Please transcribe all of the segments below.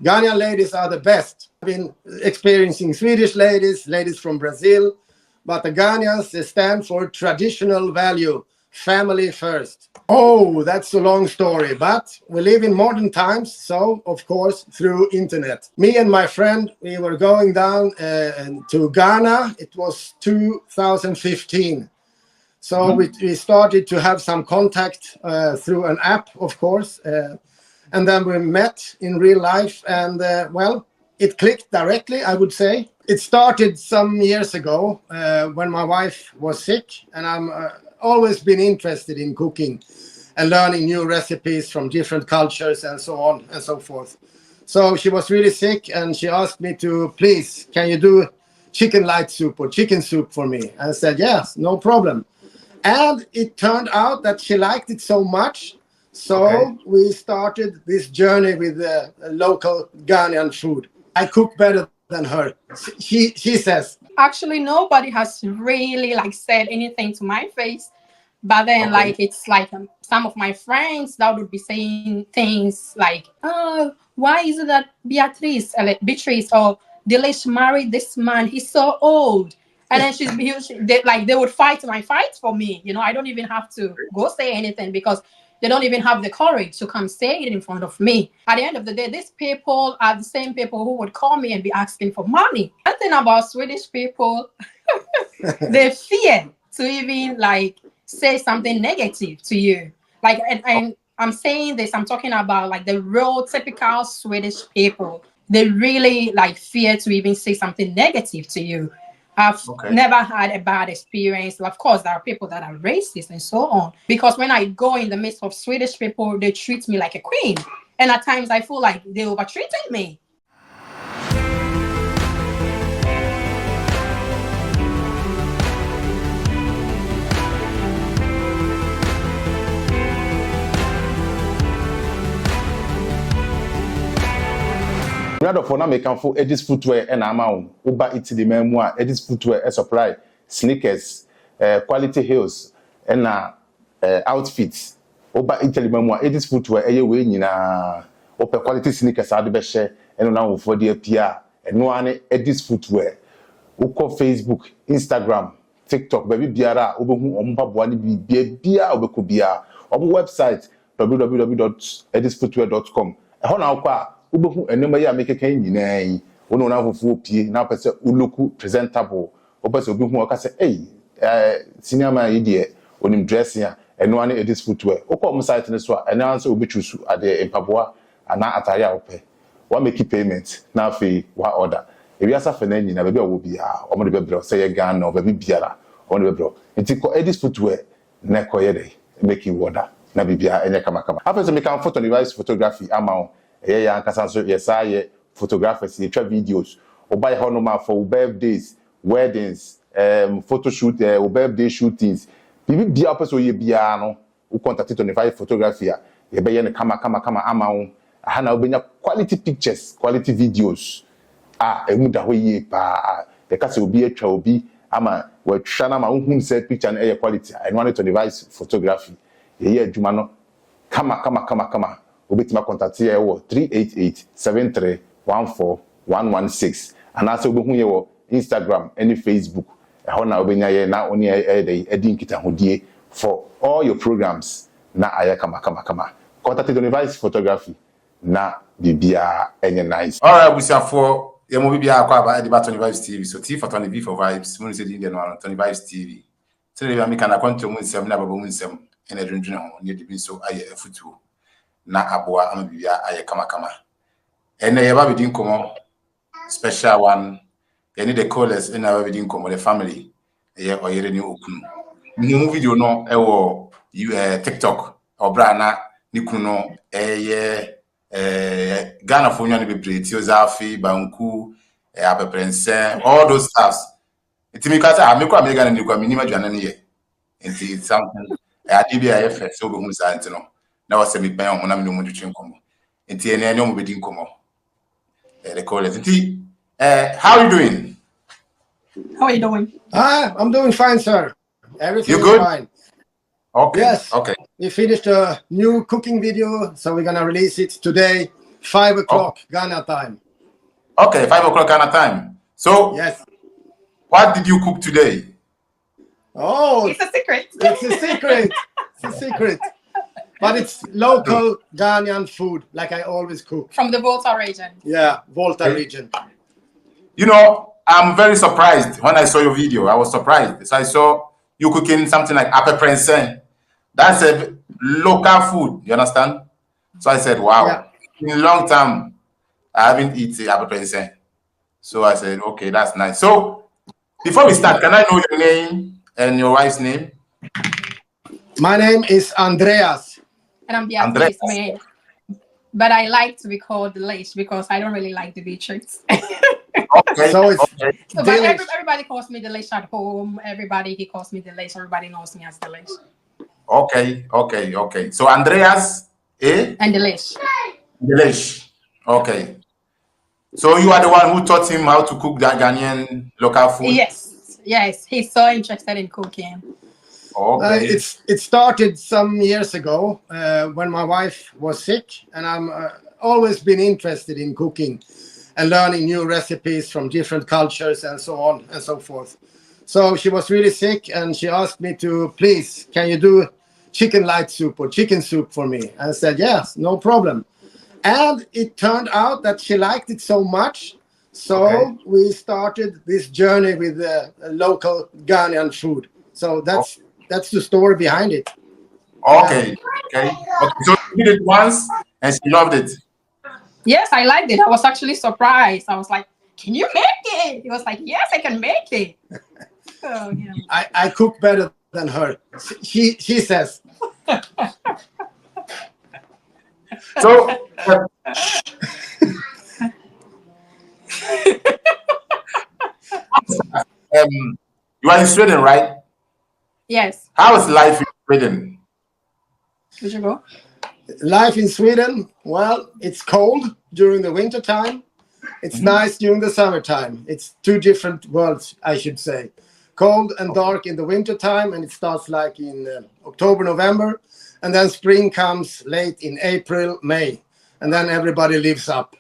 Ghanaian ladies are the best. I've been experiencing Swedish ladies from Brazil, but the Ghanaians, they stand for traditional value, family first. Oh, that's a long story, but we live in modern times, so of course through internet. Me and my friend, we were going down to Ghana. It was 2015. So we started to have some contact through an app, of course. And then we met in real life, and well, it clicked directly, I would say. It started some years ago when my wife was sick, and I'm always been interested in cooking and learning new recipes from different cultures and so on and so forth. So she was really sick, and she asked me to, please, can you do chicken light soup or chicken soup for me? I said, yes, no problem. And it turned out that she liked it so much. So we started this journey with the local Ghanaian food. I cook better than her, she says. Actually, nobody has really like said anything to my face. But then like it's like some of my friends that would be saying things like, oh, why is it that Beatrice or Delish married this man? He's so old. And then they would fight my fight for me. You know, I don't even have to go say anything because they don't even have the courage to come say it in front of me. At the end of the day, these people are the same people who would call me and be asking for money. One thing about Swedish people, they fear to even like say something negative to you. Like, and I'm saying this, I'm talking about like the real typical Swedish people. They really like fear to even say something negative to you. I've never had a bad experience. Of course, there are people that are racist and so on. Because when I go in the midst of Swedish people, they treat me like a queen. And at times I feel like they over-treated me. Rather for now, make for Edis footwear and amount. Uber Italy memoir, Edis footwear a supply, sneakers, quality heels, and outfits. Uber Italy memoir, Edis footwear, a way in upper quality sneakers are the best share, and now for the PR, and no one Edis footwear. Uko Facebook, Instagram, TikTok, baby biara, Ubu Ombabwani Bia, Ubekubia, our website www.edisfootwear.com. Ubehu enema ya make kan nyinaa wono na afofo pie na pese uluku presentable opese obehu okase senior man yi de onim dressing a eno ane Edis footwear okom site ne so a eno anse obechusu ade empaboa ana atare a ope wa make payment na afi wa order ewiasa fe na nyina be be wo bia omo de bebre say Ghana o be biara omo de bebre nti ko Edis footwear na koye dey make you order na bibia enye kama after me kan photo device photography amount yeah, ankasa so yes I photographers you try videos or buy honoma for birthdays, weddings, photo shoot birthday shootings. Bibi bia person ye bia no who contact 25 photography ye be ye kama amount na obenya quality pictures, quality videos. Emu da ho ye pa the kase obi atwa obi ama we twa na ma hu say picture na quality and 125 photography ye adwuma no kama Obetima contact here 388-7314-116 and also obehu ye wo Instagram and Facebook ho na obenya ye na oni edi nkita hodie for all your programs na aya kama contact the device photography na bibia enye nice. All right, we say for ye mo bibia akwa aba Ediba 25 TV so T for 20 for vibes mun say di no 25 TV tell you make an account mun nsem na baba mun nsem ene dwendwene ho ne de bi so aye afutuo na aboa amabia aye kama ene ye ba bidi nkomo special one you need the callers in our bidi nkomo the family ye oyere ni okunu mu video no e wo TikTok obra na ni kunu no Ghana for nwane bebre ti ozafi banku apeprense all those stuffs itimi ka say amekwa Ghana ni kwa minima dwana ne ye enti something adibia ye fe so be hu sa enti no na was me pen on na me no twin komo enti ene ene mo be din komo the call it how are you doing? How are you doing? I'm doing fine, sir. Everything You good? is fine. Okay. Yes. Okay. We finished a new cooking video, so we're gonna release it today. 5 o'clock Ghana time. Okay, 5 o'clock Ghana time. So, Yes. what did you cook today? Oh, It's a secret. it's a secret. It's a secret. But it's local Ghanaian food, like I always cook. From the Volta region. Yeah, Volta region. You know, I'm very surprised when I saw your video. I was surprised. So I saw you cooking something like ape prensin. That's a local food. You understand? So I said, wow. Yeah. In a long time, I haven't eaten ape prensin. So I said, okay, that's nice. So before we start, can I know your name and your wife's name? My name is Andreas. And I'm Beatrice, man. But I like to be called Delish because I don't really like the Beatrice. Okay. So it's okay. So, but everybody calls me Delish at home. Everybody he calls me Delish. Everybody knows me as Delish. Okay. So Andreas, And Delish. Delish. Okay. So you are the one who taught him how to cook that Ghanaian local food? Yes. He's so interested in cooking. Okay. It started some years ago when my wife was sick, and I'm always been interested in cooking and learning new recipes from different cultures and so on and so forth. So she was really sick, and she asked me to, please, can you do chicken light soup or chicken soup for me? I said, yes, no problem. And it turned out that she liked it so much. So we started this journey with the local Ghanaian food. So that's the story behind it. Okay. So you did it once and she loved it. Yes, I liked it. I was actually surprised. I was like, can you make it? He was like, yes, I can make it. So, yeah. I cook better than her. She says. So you are in Sweden, right? Yes. How is life in Sweden? Did you go? Life in Sweden, well, it's cold during the winter time. It's nice during the summertime. It's two different worlds, I should say. Cold and dark in the winter time, and it starts like in October, November, and then spring comes late in April, May, and then everybody lives up.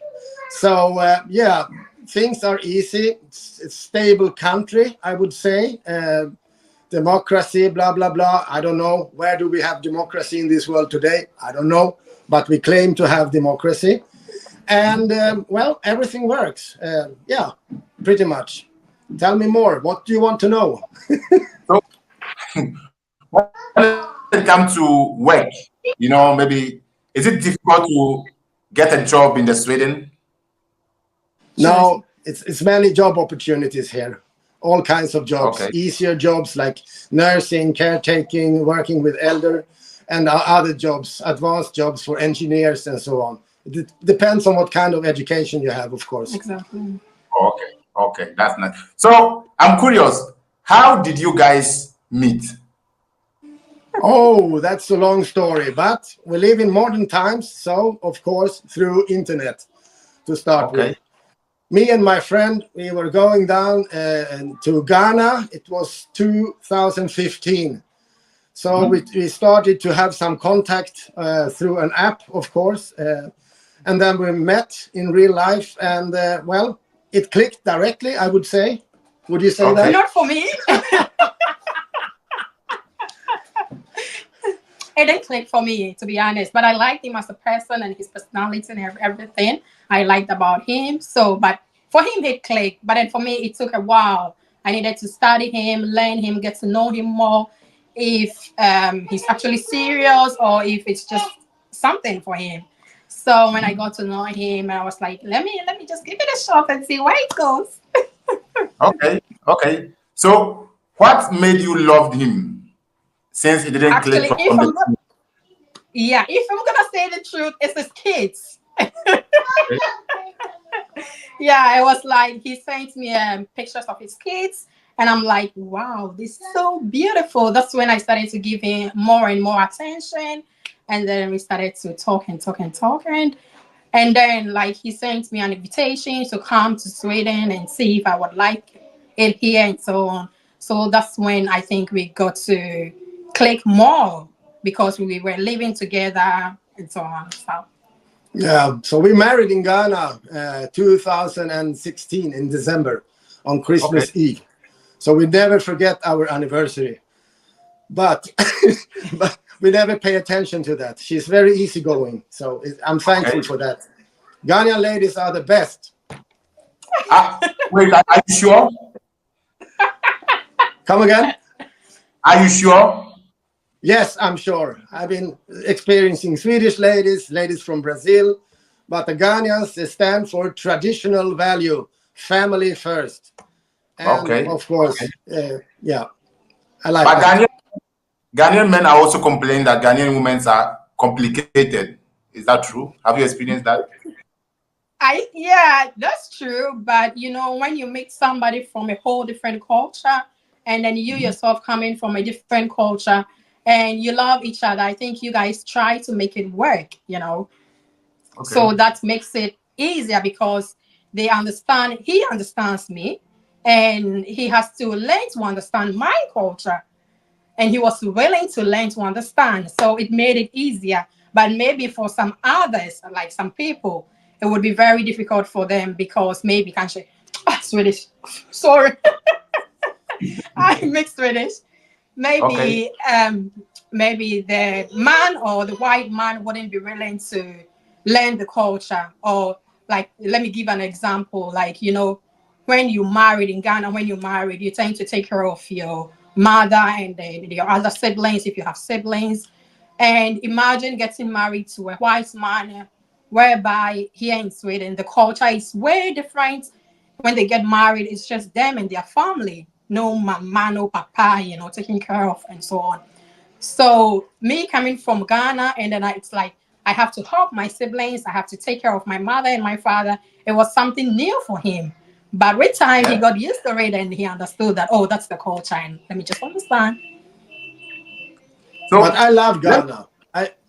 So yeah, things are easy. It's a stable country, I would say. Democracy, blah, blah, blah. I don't know. Where do we have democracy in this world today? I don't know. But we claim to have democracy. And, well, everything works. Yeah, pretty much. Tell me more. What do you want to know? So when it comes to work, you know, maybe is it difficult to get a job in the Sweden? No, it's many job opportunities here. All kinds of jobs, easier jobs like nursing, caretaking, working with elder, and other jobs, advanced jobs for engineers and so on. It depends on what kind of education you have, of course. Exactly. Okay, that's nice. So I'm curious, how did you guys meet? Oh, that's a long story, but we live in modern times, so of course through internet to start with. Me and my friend, we were going down to Ghana. It was 2015. So we started to have some contact through an app, of course. And then we met in real life. And, well, it clicked directly, I would say. Would you say that? Not for me. It didn't click for me, to be honest. But I liked him as a person and his personality and everything I liked about him. So, but for him, it clicked. But then for me, it took a while. I needed to study him, learn him, get to know him more. If he's actually serious or if it's just something for him. So when I got to know him, I was like, let me just give it a shot and see where it goes. Okay. So what made you love him? Since it didn't Actually, click from the if I'm gonna say the truth, it's his kids. Yeah, I was like, he sent me pictures of his kids, and I'm like, wow, this is so beautiful. That's when I started to give him more and more attention, and then we started to talk. And then, like, he sent me an invitation to come to Sweden and see if I would like it here and so on. So that's when I think we got to click more because we were living together and so on. So Yeah, so we married in Ghana 2016 in December on Okay. Christmas Eve. So we never forget our anniversary. But but we never pay attention to that. She's very easygoing. So I'm thankful Okay. for that. Ghanaian ladies are the best. Wait, are you sure? Come again? Are you sure? Yes, I'm sure. I've been experiencing Swedish ladies, ladies from Brazil, but the Ghanaians, they stand for traditional value, family first. And Okay. of course, yeah, I like But that. Ghanaian men are also complaining that Ghanaian women are complicated. Is that true? Have you experienced that? Yeah, that's true. But you know, when you meet somebody from a whole different culture, and then you yourself coming from a different culture, and you love each other, I think you guys try to make it work. You know, Okay. so that makes it easier because they understand. He understands me, and he has to learn to understand my culture, and he was willing to learn to understand. So it made it easier. But maybe for some others, like some people, it would be very difficult for them because maybe can't say Swedish. Sorry, I mixed Swedish. Okay. Maybe the man or the white man wouldn't be willing to learn the culture. Or like, let me give an example. Like, you know, when you married in Ghana, when you married, you tend to take care of your mother and then your other siblings if you have siblings. And imagine getting married to a white man, whereby here in Sweden the culture is way different. When they get married, it's just them and their family, no mama, no papa, you know, taking care of and so on. So me coming from Ghana, and then it's like I have to help my siblings, I have to take care of my mother and my father. It was something new for him. But with time, he Yeah. got used to it and he understood that, oh, that's the culture, and let me just understand. But So I love let Ghana.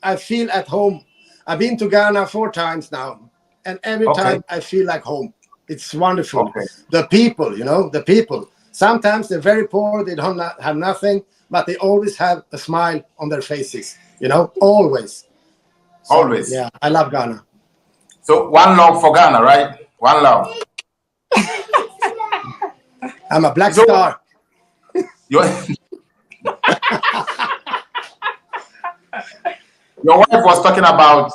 I feel at home. I've been to Ghana 4 times now, and every okay. time I feel like home. It's wonderful. Okay. The people, the people. Sometimes they're very poor, they don't have nothing, but they always have a smile on their faces, always. So, Always. yeah, I love Ghana. So one love for Ghana, right? One love. I'm a black So star. your your wife was talking about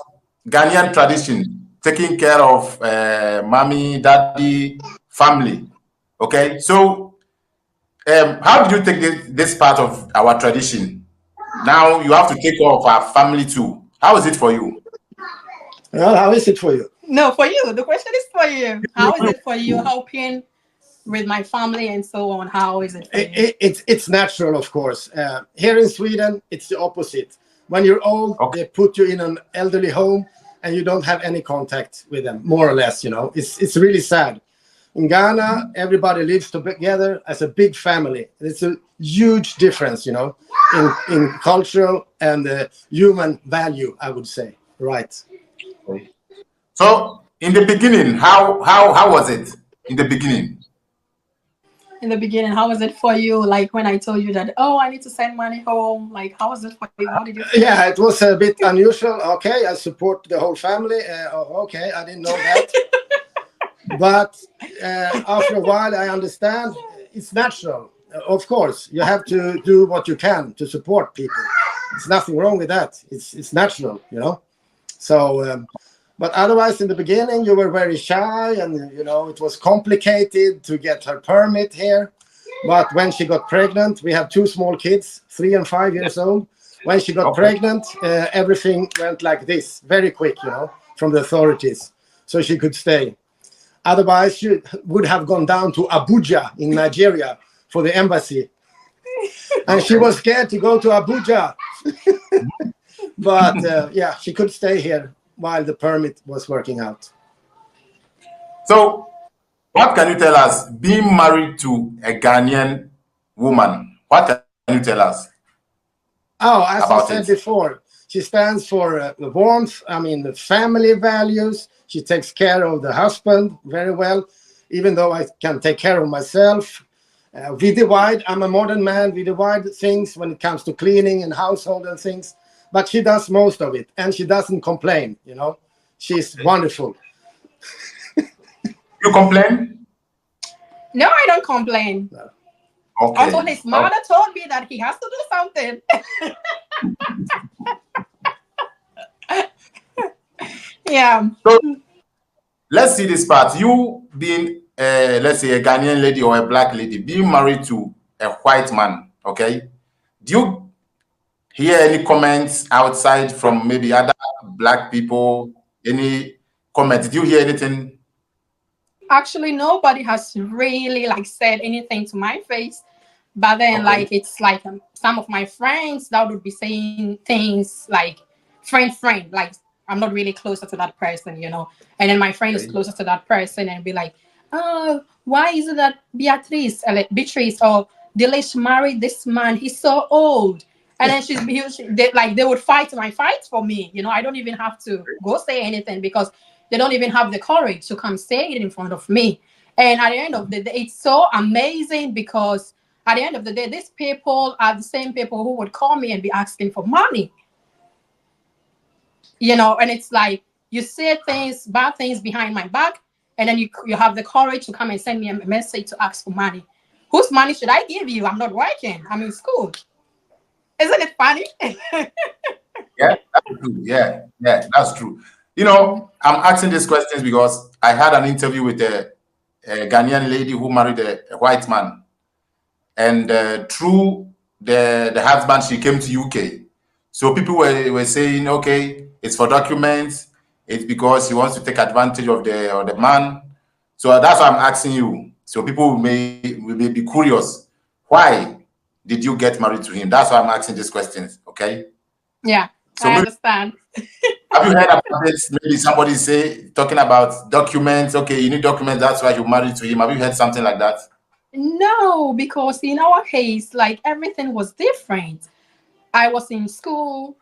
Ghanaian tradition, taking care of mommy, daddy, family. Okay. So how did you take this part of our tradition? Now you have to take care of our family too. How is it for you? Well, how is it for you? No, for you. The question is for you. You- How is you- it for you helping with my family and so on? How is it for you? It's natural, of course. Here in Sweden, it's the opposite. When you're old, Okay. they put you in an elderly home, and you don't have any contact with them, more or less. It's really sad. In Ghana, everybody lives together as a big family. It's a huge difference, in cultural and human value, I would say. Right. So in the beginning, how was it in the beginning? In the beginning, how was it for you? Like when I told you that, oh, I need to send money home. Like, how was it for you? How did you feel? Yeah, it was a bit unusual. Okay, I support the whole family. Okay, I didn't know that. But after a while, I understand it's natural. Of course, you have to do what you can to support people. There's nothing wrong with that. It's natural. So, but otherwise, in the beginning, you were very shy, and it was complicated to get her permit here. But when she got pregnant, we have two small kids, 3 and 5 years old. When she got Okay. pregnant, everything went like this, very quick, from the authorities, so she could stay. Otherwise, she would have gone down to Abuja in Nigeria for the embassy. And she Okay. was scared to go to Abuja. But yeah, she could stay here while the permit was working out. So what can you tell us? Being married to a Ghanaian woman, what can you tell us Oh, as I about it? said before, she stands for the warmth, the family values. She takes care of the husband very well, even though I can take care of myself. We divide. I'm a modern man. We divide things when it comes to cleaning and household and things. But she does most of it, and she doesn't complain. She's wonderful. You complain? No, I don't complain. Okay. Until his mother told me that he has to do something. Yeah. So let's see this part. You being, let's say, a Ghanaian lady or a black lady, being married to a white man, okay? Do you hear any comments outside from maybe other black people? Any comments? Did you hear anything? Actually, nobody has really like said anything to my face. But then, like, it's like some of my friends that would be saying things like friend, like I'm not really closer to that person, you know. And then my friend is closer to that person and be like, oh, why is it that Beatrice or Delish married this man? He's so old. And then they would fight my fight for me. You know, I don't even have to go say anything because they don't even have the courage to come say it in front of me. And at the end of the day, it's so amazing because at the end of the day, these people are the same people who would call me and be asking for money. You know, and it's like you say things, bad things behind my back, and then you have the courage to come and send me a message to ask for money. Whose money should I give you? I'm not working. I'm in school. Isn't it funny? Yeah, that's true. Yeah, that's true. You know, I'm asking these questions because I had an interview with a Ghanaian lady who married a white man, and through the husband, she came to UK. So people were saying, okay, it's for documents. It's because he wants to take advantage of the man. So that's why I'm asking you. So people may be curious. Why did you get married to him? That's why I'm asking these questions. Okay. Yeah, So I understand. have you heard about this? Maybe somebody talking about documents. Okay, you need documents. That's why you married to him. Have you heard something like that? No, because in our case, like everything was different. I was in school,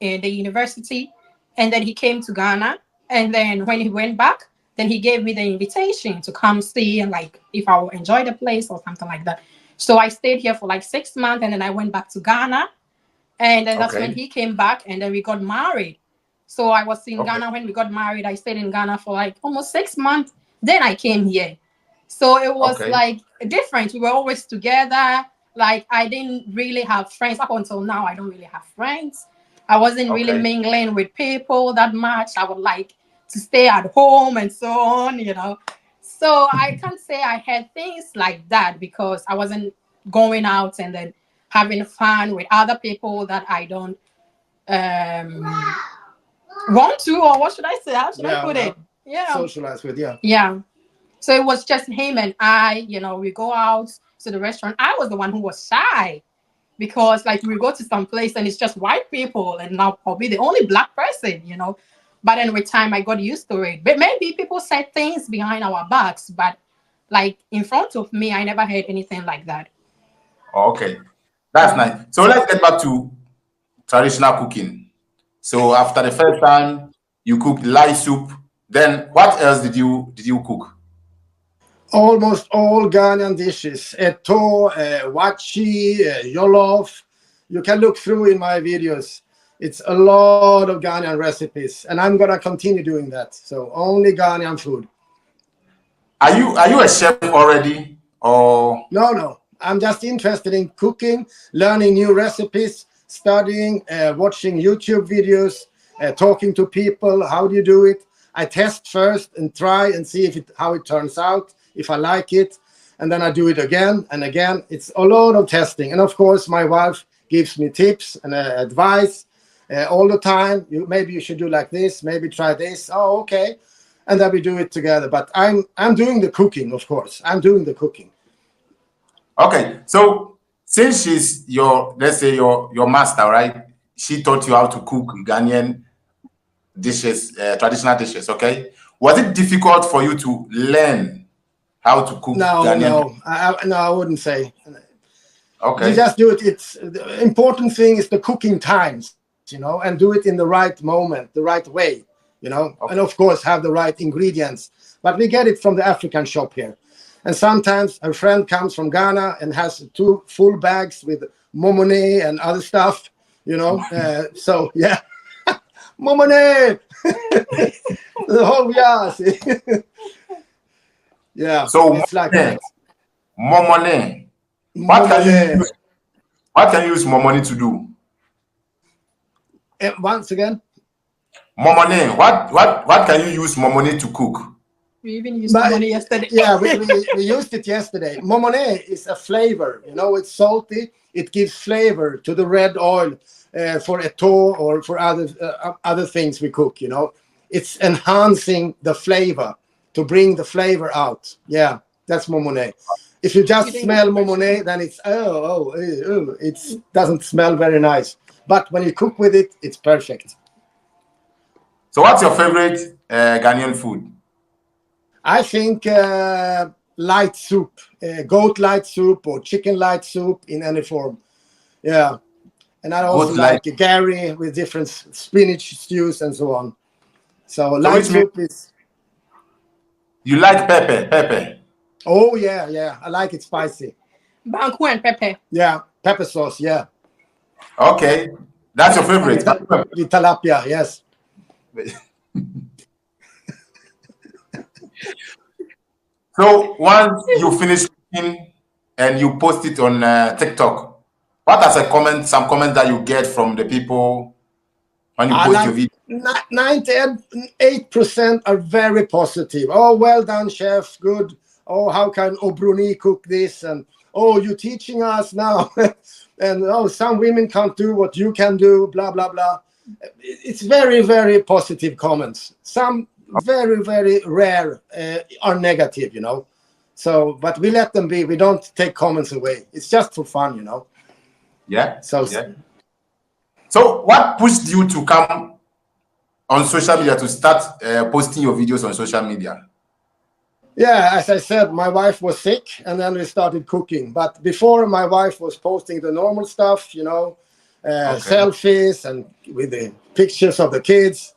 in the university, and then he came to Ghana. And then when he went back, then he gave me the invitation to come see and like if I will enjoy the place or something like that. So I stayed here for like 6 months and then I went back to Ghana. And then that's when he came back and then we got married. So I was in Ghana when we got married. I stayed in Ghana for like almost 6 months. Then I came here. So it was like different. We were always together. Like I didn't really have friends up until now. I don't really have friends. I wasn't really mingling with people that much. I would like to stay at home and so on, you know. So I can't say I had things like that because I wasn't going out and then having fun with other people that I don't want to, or what should I say? How should I put it? Yeah. Socialize with, yeah. Yeah. So it was just him and I, you know, we go out to the restaurant. I was the one who was shy because like we go to some place and it's just white people and now probably the only black person, you know. But then with time I got used to it. But maybe people said things behind our backs, but like in front of me, I never heard anything like that. Okay, that's nice. So let's get back to traditional cooking. So after the first time you cooked light soup, then what else did you cook? Almost all Ghanaian dishes, eto, wachi, jollof. You can look through in my videos. It's a lot of Ghanaian recipes, and I'm gonna continue doing that. So only Ghanaian food. Are you a chef already, or No. I'm just interested in cooking, learning new recipes, studying, watching YouTube videos, talking to people. How do you do it? I test first and try and see how it turns out, if I like it, and then I do it again and again. It's a lot of testing, and of course, my wife gives me tips and advice all the time. Maybe you should do like this. Maybe try this. Oh, okay, and then we do it together. But I'm doing the cooking, of course. I'm doing the cooking. okay? So since she's let's say your master, right? She taught you how to cook Ghanaian dishes, traditional dishes. Okay, was it difficult for you to learn how to cook Ghanaian? No, I wouldn't say. Okay. You just do it. It's the important thing is the cooking times, you know, and do it in the right moment, the right way, you know, and of course have the right ingredients. But we get it from the African shop here. And sometimes a friend comes from Ghana and has 2 full bags with momone and other stuff, you know. So yeah, Momone. Oh yeah. Yeah. So It's like that. momone. Momone. What can you use momone to do? Once again. Momone. What can you use momone to cook? We even used momone yesterday. Yeah, we used it yesterday. Momone is a flavor. You know, it's salty. It gives flavor to the red oil for eto or for other things we cook. You know, it's enhancing the flavor to bring the flavor out. Yeah, that's momone. If you just smell momone, then it's it doesn't smell very nice. But when you cook with it, it's perfect. So what's your favorite Ghanaian food? I think light soup, goat light soup or chicken light soup in any form. Yeah. And I also Goat like light. Gary with different spinach stews and so on. So So light which means soup is, you like pepper. oh yeah. I like it spicy. Banku and pepper. Yeah. Pepper sauce, yeah. Okay. That's your favorite. With tilapia, yes. So once you finish cooking and you post it on TikTok, what are some comments that you get from the people when you post your video? 98% are very positive. Oh, well done, chef. Good. Oh, how can Obroni cook this? And oh, you're teaching us now. And oh, some women can't do what you can do. Blah blah blah. It's very very positive comments. Some very very rare are negative. You know. So, but we let them be. We don't take comments away. It's just for fun. You know. Yeah. So. Yeah. So what pushed you to come on social media to start posting your videos on social media? Yeah, as I said, my wife was sick and then we started cooking. But before, my wife was posting the normal stuff, you know, selfies and with the pictures of the kids.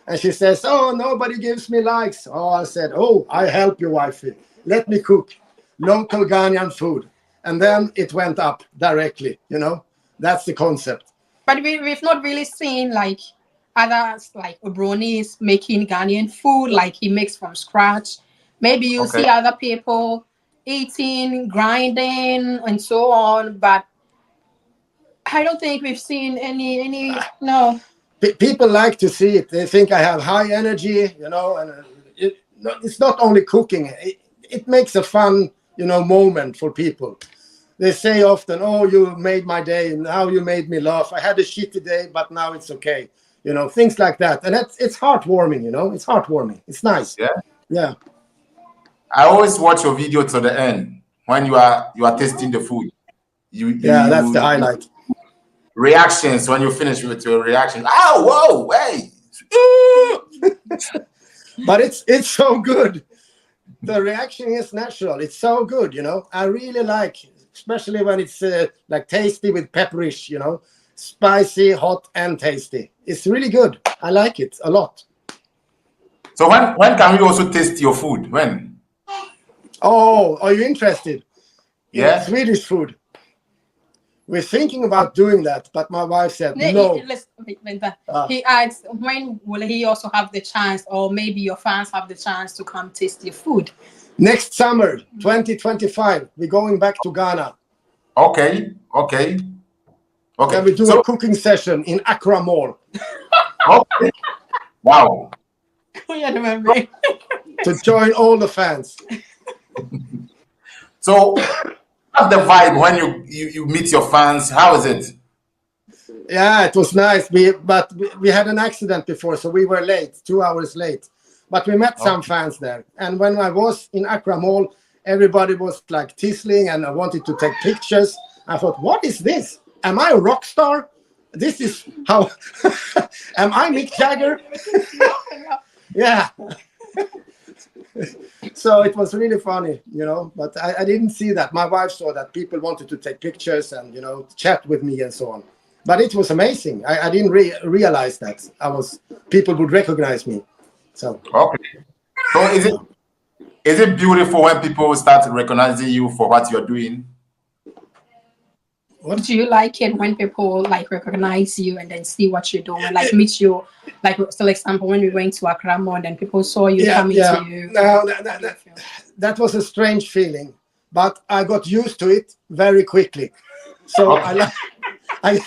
And she says, oh, nobody gives me likes. Oh, I said, oh, I help you, wifey. Let me cook local Ghanaian food. And then it went up directly, you know. That's the concept. But we've not really seen like others like Obronis making Ghanaian food, like he makes from scratch. Maybe you see other people eating, grinding, and so on. But I don't think we've seen any. No. People like to see it. They think I have high energy, you know, and it's not only cooking. It makes a fun, you know, moment for people. They say often, oh, you made my day, and now you made me laugh. I had a shitty day, but now it's okay. You know, things like that. And it's heartwarming, you know, it's heartwarming. It's nice. Yeah. I always watch your video to the end when you are tasting the food. That's the highlight. Reactions when you finish with your reaction. Oh, whoa, hey. But it's so good. The reaction is natural. It's so good, you know. I really like, especially when it's like tasty with pepperish, you know, spicy, hot, and tasty. It's really good. I like it a lot. So when can we also taste your food? When? Oh, are you interested? Yeah. In Swedish food. We're thinking about doing that, but my wife said no. He asked, when will he also have the chance, or maybe your fans have the chance to come taste your food? Next summer, 2025, we're going back to Ghana. Okay. And we do a cooking session in Accra Mall. Okay. Wow. To join all the fans. So, what's the vibe when you meet your fans? How is it? Yeah, it was nice. But we had an accident before, so we were late, 2 hours late. But we met some fans there. And when I was in Accra Mall, everybody was like tizzling and I wanted to take pictures. I thought, what is this? Am I a rock star? This is how... Am I Mick Jagger? Yeah. So it was really funny, you know, but I didn't see that. My wife saw that people wanted to take pictures and, you know, chat with me and so on. But it was amazing. I didn't realize that people would recognize me. So is it beautiful when people start recognizing you for what you're doing? Do you like it when people like recognize you and then see what you're doing, like meet you, like for example when we went to Accra and then people saw you coming to you? No, How do you feel? that was a strange feeling, but I got used to it very quickly. So Okay. I like. I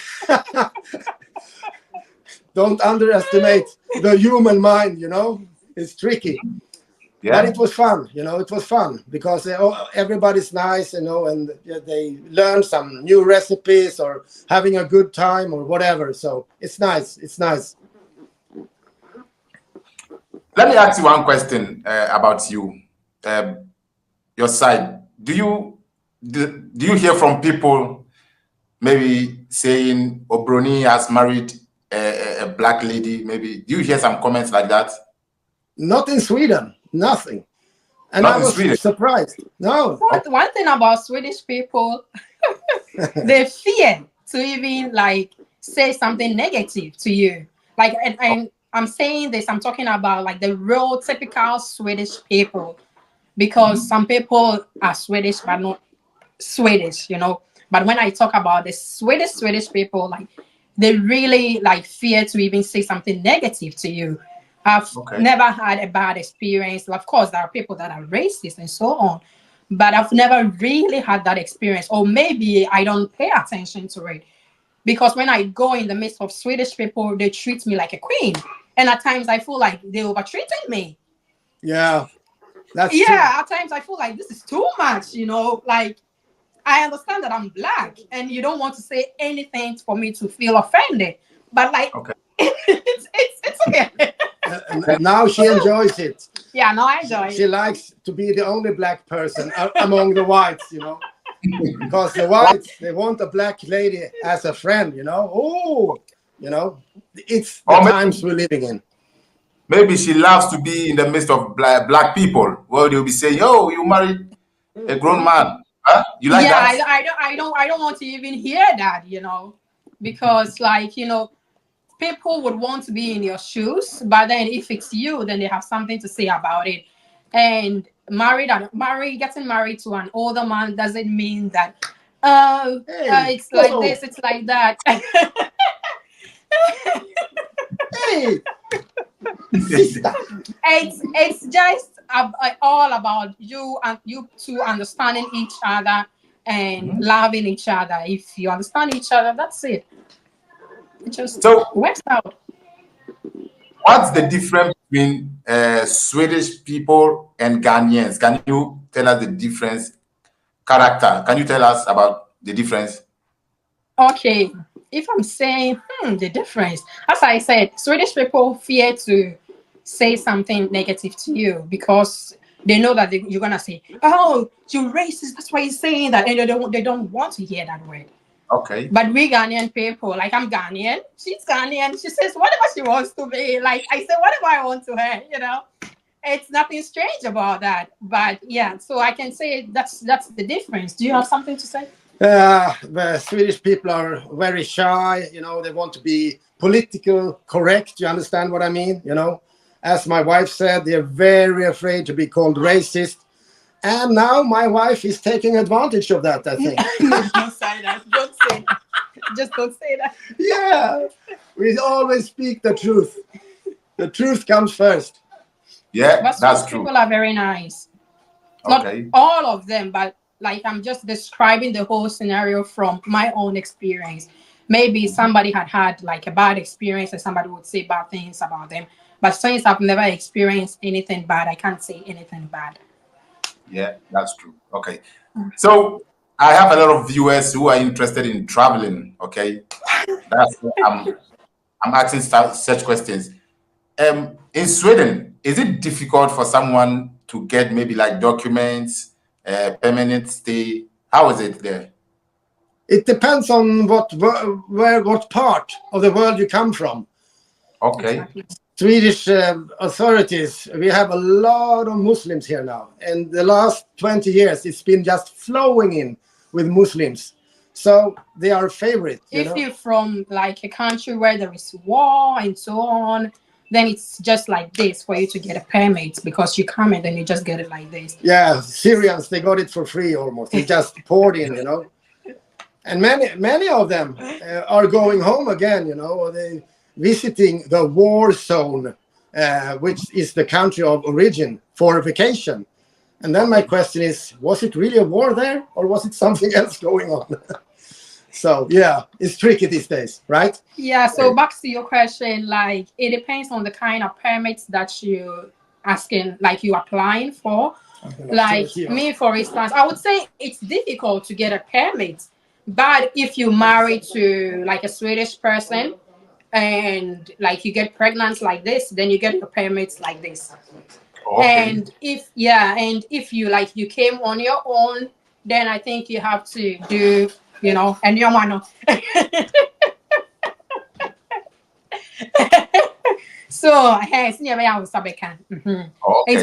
don't underestimate the human mind. It's tricky. But Yeah. it was fun, it was fun because everybody's nice, and they learn some new recipes or having a good time or whatever. So it's nice. It's nice. Let me ask you one question about you. Your side. Do you hear from people maybe saying Obroni has married a black lady? Maybe do you hear some comments like that? Not in Sweden, nothing. And Not I in was Sweden. surprised. No. One thing about Swedish people, they fear to even like say something negative to you. Like, and I'm saying this, I'm talking about like the real typical Swedish people, because some people are Swedish but not Swedish, But when I talk about the Swedish people, like they really like fear to even say something negative to you. I've Okay. never had a bad experience. Of course, there are people that are racist and so on, but I've never really had that experience. Or maybe I don't pay attention to it because when I go in the midst of Swedish people, they treat me like a queen, and at times I feel like they overtreated me. Yeah, that's true. Yeah, at times I feel like this is too much. Like I understand that I'm black and you don't want to say anything for me to feel offended. But like Okay. it's okay. And now she enjoys it. Yeah, no, I enjoy She it. likes to be the only black person among the whites, because the whites, they want a black lady as a friend. Oh, it's the Or times we're living in. maybe she loves to be in the midst of black people. Well, they'll be saying, "Oh, you married a grown man." Huh? You like Yeah, that? I don't want to even hear that, because like, people would want to be in your shoes, but then if it's you, then they have something to say about it. And getting married to an older man doesn't mean that Hey, it's like whoa, this, it's like that. hey, sister. It's just all about you and you two understanding each other and loving each other. If you understand each other, that's it. It just So, works out. what's the difference between Swedish people and Ghanaians? Can you tell us the difference? Character. Can you tell us about the difference? Okay, if I'm saying the difference, as I said, Swedish people fear to say something negative to you because they know that you're gonna say, "Oh, you're racist." That's why you're saying that, and they don't want to hear that word. Okay. But we Ghanaian people, like I'm Ghanaian, she's Ghanaian. She says whatever she wants to be. Like I say whatever I want to her. It's nothing strange about that. But yeah, so I can say that's the difference. Do you have something to say? The Swedish people are very shy. They want to be political correct. You understand what I mean? As my wife said, they're very afraid to be called racist. And now my wife is taking advantage of that, I think. Don't say that. Don't say that. Just don't say that. Yeah, we always speak the truth. The truth comes first. Yeah, But that's Swedish true. people are very nice. Not Okay. all of them, but like I'm just describing the whole scenario from my own experience. Maybe somebody had like a bad experience and somebody would say bad things about them. But since I've never experienced anything bad, I can't say anything bad. Yeah, that's true. Okay. So I have a lot of viewers who are interested in traveling. Okay. That's I'm asking such questions. In Sweden, is it difficult for someone to get maybe like documents, permanent stay? How is it there? It depends on what part of the world you come from. Okay. Exactly. Swedish authorities, we have a lot of Muslims here now. And the last 20 years, it's been just flowing in with Muslims. So they are favorite. If you're from like a country where there is war and so on, then it's just like this for you to get a permit because you come and then you just get it like this. Yeah, Syrians, they got it for free almost. They just poured in. And many of them are going home again, you know, or they visiting the war zone, which is the country of origin, for vacation. And then my question is, was it really a war there, or was it something else going on? So yeah, it's tricky these days, right? Yeah, so back to your question, like it depends on the kind of permits that you asking, like you applying for. Like me, for instance, I would say it's difficult to get a permit, but if you marry to like a Swedish person and like you get pregnant like this, then you get your permits like this. Okay. And if you like you came on your own, then I think you have to do, you know, and your man. So hey, it's Okay.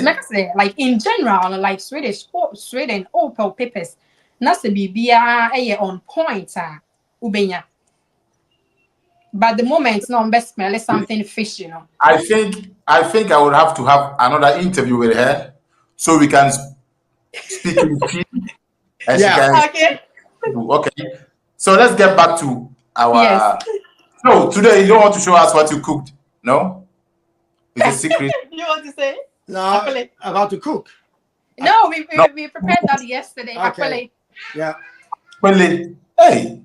make like in general, like Sweden, all papers. Nasa bibia on point ubenya. But the moment no best smell is something fishy, you know. I think I would have to have another interview with her so we can speak in tea and she Yeah. can. Okay. Okay. So let's get back to Yes. our. So today you don't want to show us what you cooked, no? It's a secret. You want to say? Now Actually. about to cook. No, we, No. we, we prepared that yesterday. Okay. Actually. Yeah. Really? Hey,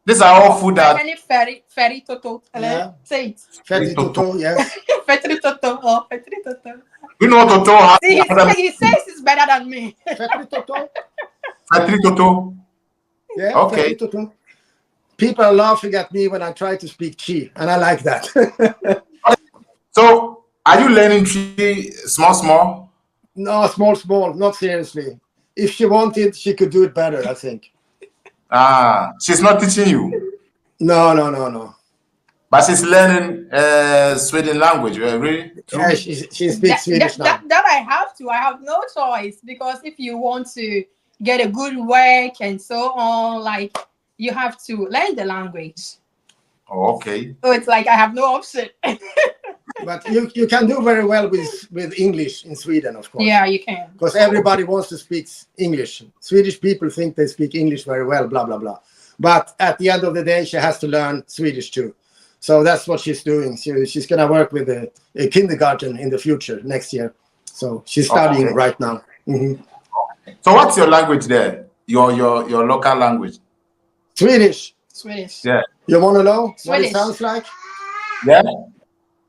these are all food that. Any ferry toto. Yeah. Say it. Fetty Toto, yes. Ferry toto. Oh, ferry toto. You know Toto. See, he says it's better than me. Fetty Toto. Fatri Toto. Yeah, Okay. Fetty Toto. People are laughing at me when I try to speak Chi, and I like that. So are you learning tree small? No, small, not seriously. If she wanted, she could do it better, I think. Ah, she's not teaching you, No. but she's learning Sweden language. Really? True? Yeah, she speaks Swedish now. That I have to. I have no choice because if you want to get a good work and so on, like you have to learn the language. Oh, okay. So it's like I have no option. But you can do very well with English in Sweden, of course. Yeah, you can. Because everybody wants to speak English. Swedish people think they speak English very well, blah, blah, blah. But at the end of the day, she has to learn Swedish too. So that's what she's doing. She's going to work with a kindergarten in the future next year. So she's studying right now. Mm-hmm. So what's your language there? Your local language? Swedish. Yeah. You want to know Swedish. what it sounds like? Yeah.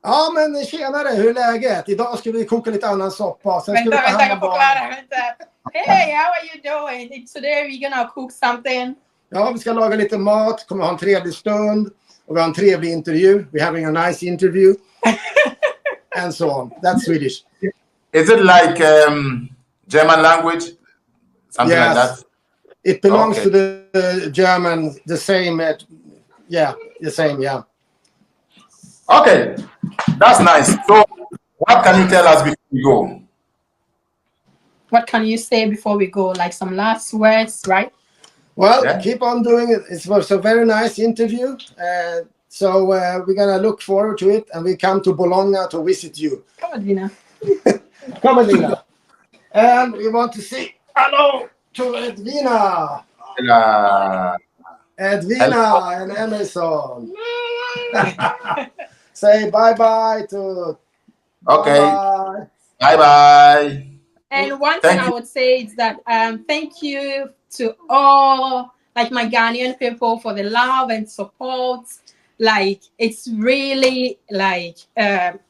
Ja, men tjenare, hur är läget? Idag ska vi koka lite annan soppa. Sen ska vi ta hand Vänta, om barnen. förklara. Hey, how are you doing? Today we're gonna cook something. Ja, vi ska laga lite mat, kommer ha en trevlig stund. Och vi har en trevlig intervju. We're having a nice interview. And so on. That's Swedish. Is it like German language? Something like that? It belongs to the German, the same. The same, yeah. Okay, that's nice. So what can you tell us before we go? What can you say before we go? Like some last words, right? Well, keep on doing it. It was a very nice interview. So we're going to look forward to it. And we come to Bologna to visit you. Come on, Dina. Come on, Dina. And we want to say hello to Edwina. Edwina and Emerson. Say bye-bye to... Okay. Bye-bye. Bye-bye. And one thing I would say is that thank you to all like my Ghanaian people for the love and support. Like it's really like it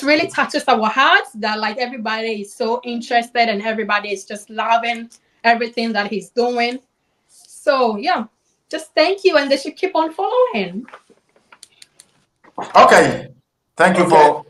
really touches our hearts that like everybody is so interested and everybody is just loving everything that he's doing. So yeah, just thank you, and they should keep on following. Okay. Thank you for